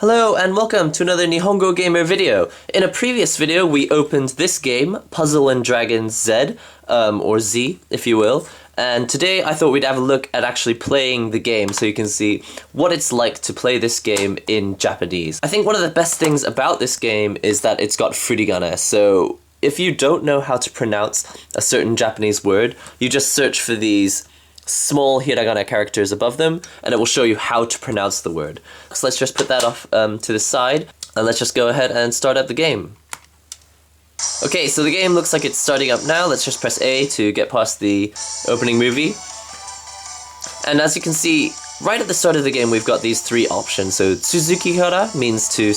Hello and welcome to another Nihongo Gamer video. In a previous video we opened this game, Puzzle and Dragons Z, or Z if you will, and today I thought we'd have a look at actually playing the game so you can see what it's like to play this game in Japanese. I think one of the best things about this game is that it's got furigana, so if you don't know how to pronounce a certain Japanese word, you just search for these small hiragana characters above them and it will show you how to pronounce the word. So let's just put that off to the side and let's just go ahead and start up the game. Okay, so the game looks like it's starting up now. Let's just press A to get past the opening movie. And as you can see, right at the start of the game we've got these three options. So Tsuzuki kara means to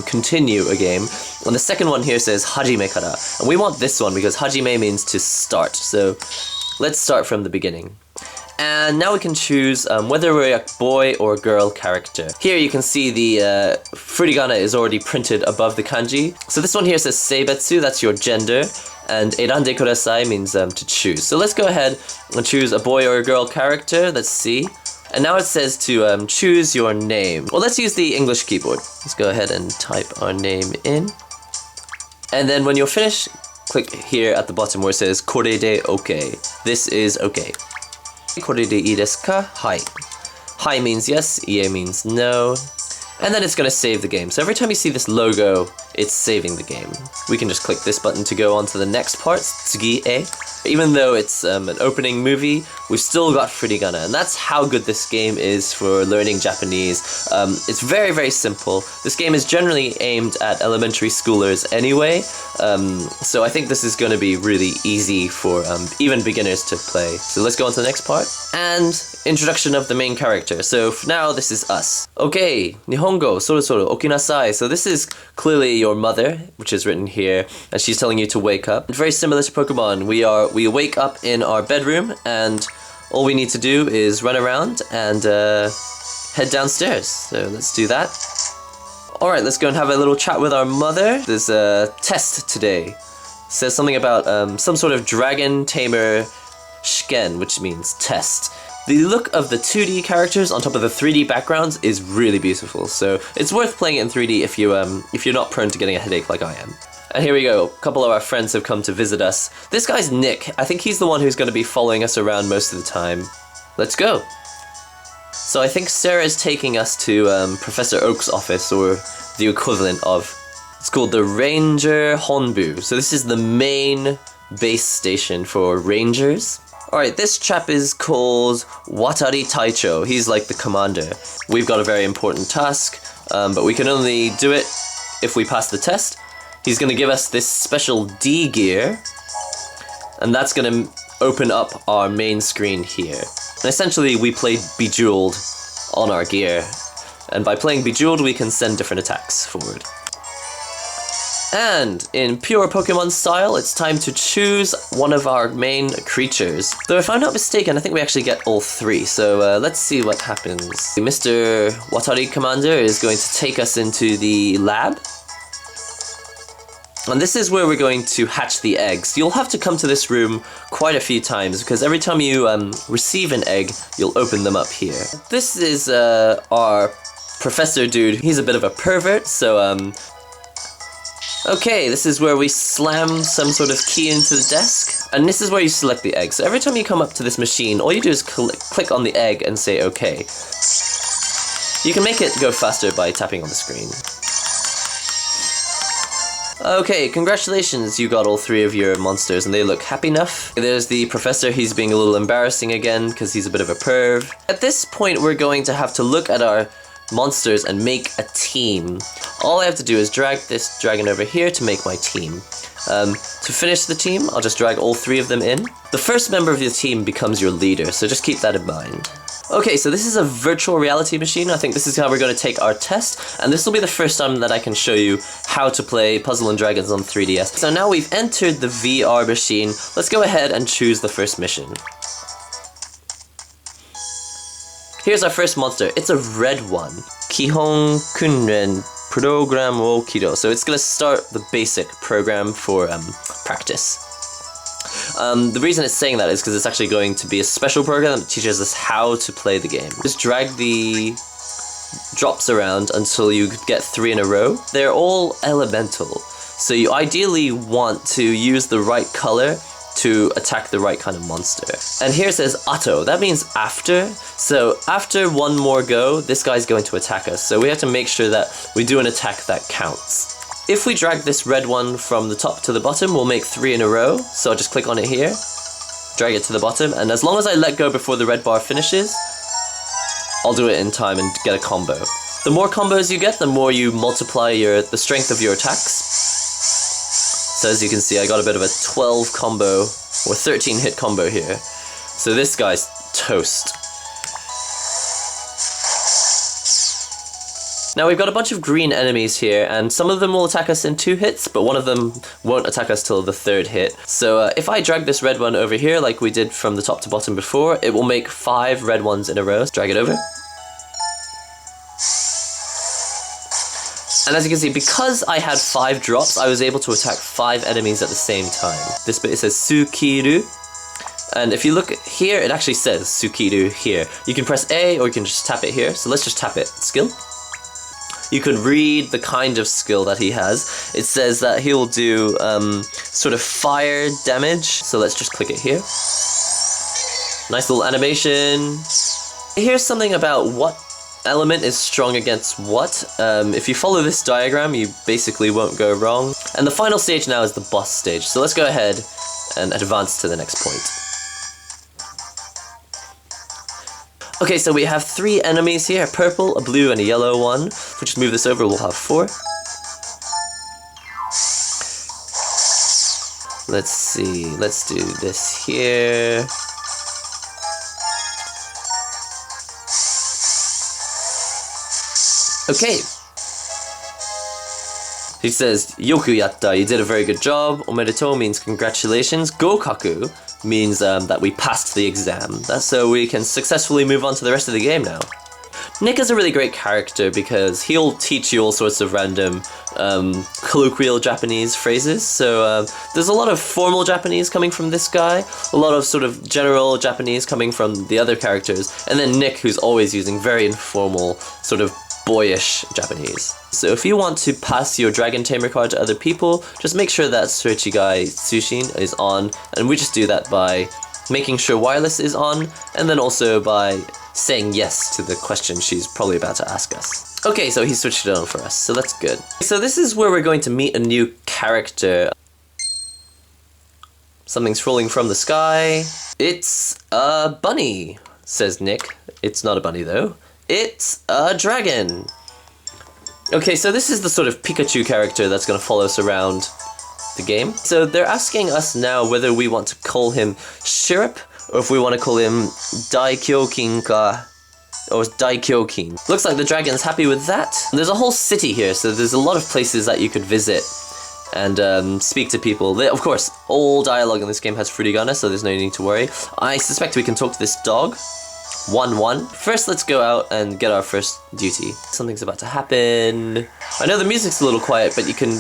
continue a game, and the second one here says Hajime kara. And we want this one because Hajime means to start. So let's start from the beginning. And now we can choose whether we're a boy or girl character. Here you can see the furigana is already printed above the kanji. So this one here says seibetsu, that's your gender, and erande kudasai means to choose. So let's go ahead and choose a boy or a girl character. Let's see. And now it says to choose your name. Well, let's use the English keyboard. Let's go ahead and type our name in. And then when you're finished, click here at the bottom where it says Kore de OK. This is OK. Kore de ii desu ka? Hai. Hai means yes, ie means no. And then it's going to save the game. So every time you see this logo, it's saving the game. We can just click this button to go on to the next part, tsugi e. Even though it's an opening movie, we've still got furigana, and that's how good this game is for learning Japanese. It's very, very simple. This game is generally aimed at elementary schoolers anyway, so I think this is going to be really easy for even beginners to play. So let's go on to the next part. And introduction of the main character. So for now, this is us. Okay, Nihongo, sorosoro okinasai. So this is clearly your mother, which is written here, and she's telling you to wake up. Very similar to Pokemon, we wake up in our bedroom, and all we need to do is run around and head downstairs. So let's do that. Alright, let's go and have a little chat with our mother. There's a test today. It says something about some sort of dragon tamer shiken, which means test. The look of the 2D characters on top of the 3D backgrounds is really beautiful, so it's worth playing it in 3D if you're not prone to getting a headache like I am. And here we go, a couple of our friends have come to visit us. This guy's Nick. I think he's the one who's going to be following us around most of the time. Let's go! So I think Sarah is taking us to Professor Oak's office, or the equivalent of. It's called the Ranger Honbu. So this is the main base station for rangers. Alright, this chap is called Watari Taicho. He's like the commander. We've got a very important task, but we can only do it if we pass the test. He's going to give us this special D gear, and that's going to open up our main screen here. And essentially we play Bejeweled on our gear, and by playing Bejeweled we can send different attacks forward. And in pure Pokemon style, it's time to choose one of our main creatures. Though if I'm not mistaken, I think we actually get all three, so let's see what happens. Mr. Watari Commander is going to take us into the lab. And this is where we're going to hatch the eggs. You'll have to come to this room quite a few times, because every time you receive an egg, you'll open them up here. This is our professor dude. He's a bit of a pervert, so okay, this is where we slam some sort of key into the desk, and this is where you select the egg. So every time you come up to this machine, all you do is click on the egg and say OK. You can make it go faster by tapping on the screen. Okay, congratulations, you got all three of your monsters and they look happy enough. There's the professor, he's being a little embarrassing again because he's a bit of a perv. At this point we're going to have to look at our monsters and make a team. All I have to do is drag this dragon over here to make my team. To finish the team, I'll just drag all three of them in. The first member of the team becomes your leader, so just keep that in mind. Okay, so this is a virtual reality machine. I think this is how we're going to take our test, and this will be the first time that I can show you how to play Puzzle and Dragons on 3DS. So now we've entered the VR machine, let's go ahead and choose the first mission. Here's our first monster. It's a red one. Kihon Kunren Program wo Kido. So it's going to start the basic program for practice. The reason it's saying that is because it's actually going to be a special program that teaches us how to play the game. Just drag the drops around until you get 3 in a row. They're all elemental, so you ideally want to use the right color to attack the right kind of monster. And here it says Atto, that means after. So after one more go, this guy's going to attack us. So we have to make sure that we do an attack that counts. If we drag this red one from the top to the bottom, we'll make 3 in a row. So I'll just click on it here, drag it to the bottom, and as long as I let go before the red bar finishes, I'll do it in time and get a combo. The more combos you get, the more you multiply the strength of your attacks. So as you can see, I got a bit of a 12 combo, or 13 hit combo here. So this guy's toast. Now we've got a bunch of green enemies here, and some of them will attack us in 2 hits, but one of them won't attack us till the 3rd hit. So if I drag this red one over here, like we did from the top to bottom before, it will make 5 red ones in a row. Drag it over. And as you can see, because I had 5 drops, I was able to attack 5 enemies at the same time. This bit, it says Sukiru. And if you look here, it actually says Sukiru here. You can press A, or you can just tap it here. So let's just tap it. Skill. You can read the kind of skill that he has. It says that he will do sort of fire damage. So let's just click it here. Nice little animation. Here's something about what element is strong against what. If you follow this diagram, you basically won't go wrong. And the final stage now is the boss stage. So let's go ahead and advance to the next point. Okay, so we have 3 enemies here, a purple, a blue, and a yellow one. If we just move this over, we'll have 4. Let's see, let's do this here. Okay. He says, Yoku yatta, you did a very good job. Omedetou means congratulations. Gokaku means that we passed the exam. That's so we can successfully move on to the rest of the game now. Nick is a really great character because he'll teach you all sorts of random colloquial Japanese phrases. So there's a lot of formal Japanese coming from this guy, a lot of sort of general Japanese coming from the other characters, and then Nick, who's always using very informal, sort of boyish Japanese. So if you want to pass your Dragon Tamer card to other people, just make sure that Suichigai Tsushin is on, and we just do that by making sure wireless is on, and then also by saying yes to the question she's probably about to ask us. Okay, so he switched it on for us, so that's good. So this is where we're going to meet a new character. Something's falling from the sky. It's a bunny, says Nick. It's not a bunny though. It's a dragon. Okay, so this is the sort of Pikachu character that's going to follow us around the game. So they're asking us now whether we want to call him Shirap, or if we want to call him Daikyokin or Daikyokin. Looks like the dragon's happy with that. There's a whole city here, so there's a lot of places that you could visit and speak to people. Of course, all dialogue in this game has furigana, so there's no need to worry. I suspect we can talk to this dog. 1-1. First, let's go out and get our first duty. Something's about to happen. I know the music's a little quiet, but you can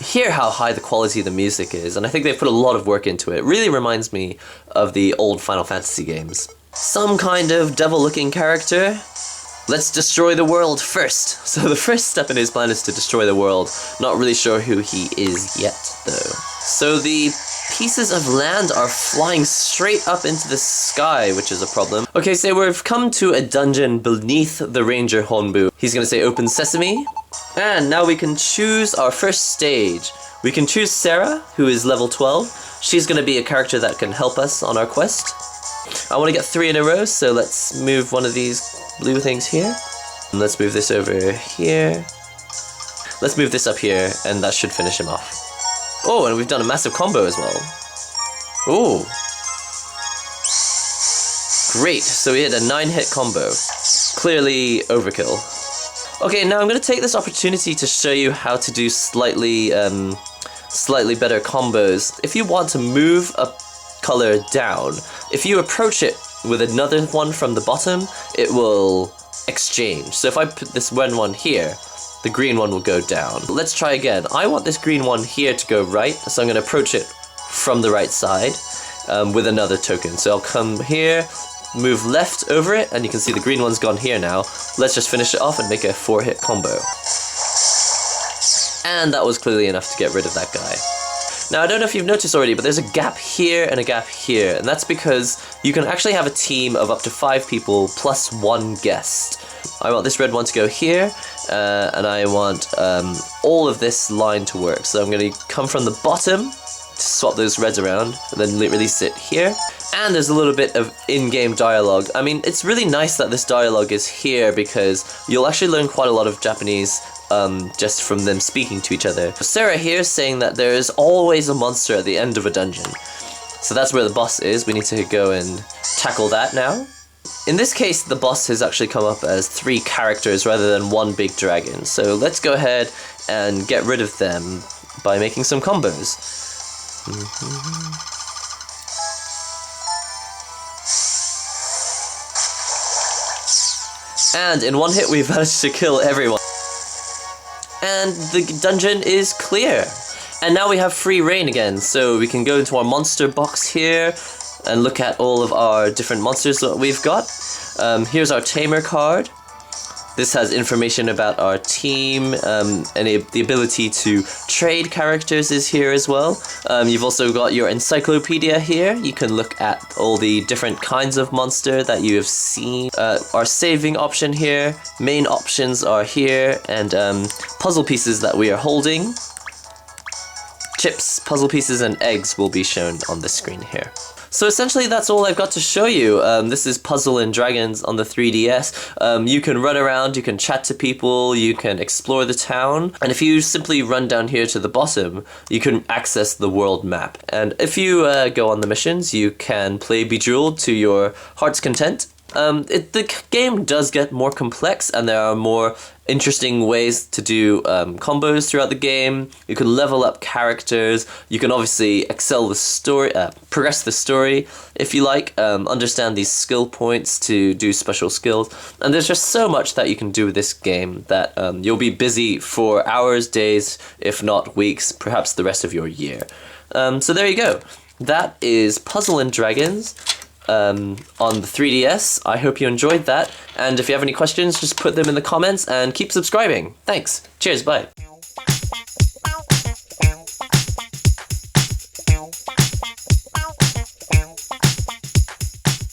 hear how high the quality of the music is, and I think they've put a lot of work into it. It really reminds me of the old Final Fantasy games. Some kind of devil-looking character. Let's destroy the world first. So the first step in his plan is to destroy the world. Not really sure who he is yet, though. So the pieces of land are flying straight up into the sky, which is a problem. Okay, so we've come to a dungeon beneath the Ranger Honbu. He's gonna say open sesame. And now we can choose our first stage. We can choose Sarah, who is level 12. She's gonna be a character that can help us on our quest. I want to get 3 in a row, so let's move one of these blue things here. And let's move this over here. Let's move this up here, and that should finish him off. Oh, and we've done a massive combo as well. Oh. Great, so we had a 9-hit combo. Clearly overkill. Okay, now I'm going to take this opportunity to show you how to do slightly better combos. If you want to move a color down, if you approach it with another one from the bottom, it will exchange. So if I put this one here, the green one will go down. Let's try again. I want this green one here to go right, so I'm going to approach it from the right side with another token. So I'll come here, move left over it, and you can see the green one's gone here now. Let's just finish it off and make a 4-hit combo. And that was clearly enough to get rid of that guy. Now, I don't know if you've noticed already, but there's a gap here and a gap here, and that's because you can actually have a team of up to 5 people plus 1 guest. I want this red one to go here, and I want all of this line to work. So I'm going to come from the bottom to swap those reds around, and then release it here. And there's a little bit of in-game dialogue. I mean, it's really nice that this dialogue is here because you'll actually learn quite a lot of Japanese just from them speaking to each other. Sarah here is saying that there is always a monster at the end of a dungeon. So that's where the boss is. We need to go and tackle that now. In this case, the boss has actually come up as 3 characters rather than 1 big dragon. So let's go ahead and get rid of them by making some combos. And in 1 hit, we've managed to kill everyone. And the dungeon is clear. And now we have free reign again, so we can go into our monster box here and look at all of our different monsters that we've got. Here's our tamer card. This has information about our team, and the ability to trade characters is here as well. You've also got your encyclopedia here. You can look at all the different kinds of monster that you have seen. Our saving option here, main options are here, and puzzle pieces that we are holding. Chips, puzzle pieces, and eggs will be shown on the screen here. So essentially that's all I've got to show you. This is Puzzle and Dragons on the 3DS. You can run around, you can chat to people, you can explore the town, and if you simply run down here to the bottom, you can access the world map. And if you go on the missions, you can play Bejeweled to your heart's content. The game does get more complex, and there are more interesting ways to do combos throughout the game. You can level up characters. You can obviously excel the story, progress the story if you like. Understand these skill points to do special skills, and there's just so much that you can do with this game that you'll be busy for hours, days, if not weeks, perhaps the rest of your year. So there you go. That is Puzzle and Dragons. On the 3DS. I hope you enjoyed that, and if you have any questions, just put them in the comments and keep subscribing. Thanks. Cheers, bye.